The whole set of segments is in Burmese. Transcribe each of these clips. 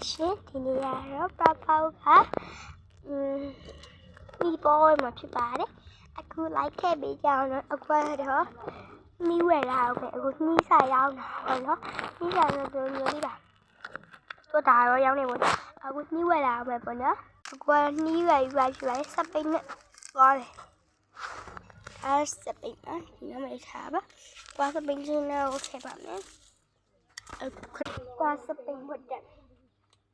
ရှင်ဒီနေ့ကတော့ပေါပေါကမိပေါ်မှာဖြစ်ပါတယ်အခုလိုက်ခဲ့ပေးကြအောင်နော်အခုကတော့နီးဝယ်လာအောင်ပဲအခုနီးစာရောက်တာပေါ့နော်နီးစာဆိုမျိုးလေးပါတော့ဒါရောရောက်နေပေါ့အခုနီးဝယ်လာအောင်ပဲပေါ့နော်အခုနီးဝယ်ယူပါရှိပါတယ်စပိန်နဲ့သွားတယ်စပိန်ဒီနမေထားပါကွာစပိန်ချင်းနဲ့โอเคပါမယ်ကွာစပိန်ဝတ်တယ်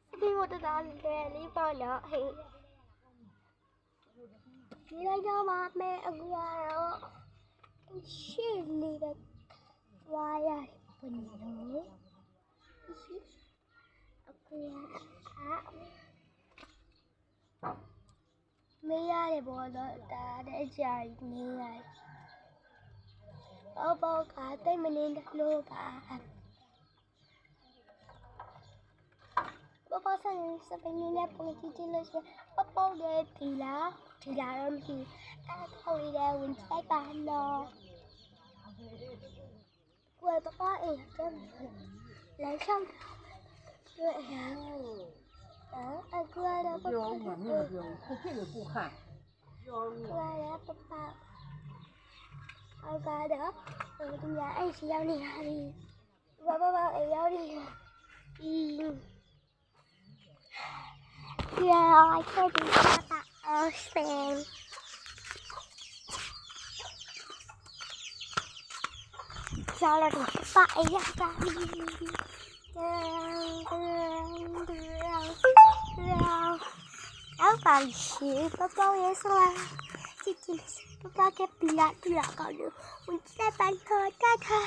စပိန်ဝတ်တာလည်းလေးပေါ့နော်ဟေးဒီလိုက်တော့မှမယ်အခုကတော့ရှေ့လေးပဲဝါရပုံလို့အခုမေးရတယ်ပေါ့တော့ဒါတဲ့အကြာကြီးမေးရတယ်ဘောကတိတ်မနေလို့ပါဘောဆိုင်စပိန်နဲ့ပုံကြည့်ကြည့်လို့ရှိရင်ဘောရဲ့ဒီလားတော့မရှိအဲ့ထောက်ရတဲ့ဝင်ချိုက်ပါတော့ကိုယ်ပအေးတယ်လိုက်ဆောင်对呀，အခုကတော့ပြောမှမင်းပြောခုဖြစ်လို့ကိုခန့်ပြောလို့ပပအခုကတော့ဒီရအဲ့ရှိရောက်နေတာပြီဘာအေးရောက်နေဒီရလိုက်ခဲ့ဒီပါအော်စပန်ကျော်လို့ပါအေးရောက်တာเอาไปชิปะปอเยสลาจิจิปะปอแกปิละตุละก่อนดูมันจะไปเธอได้ค่ะ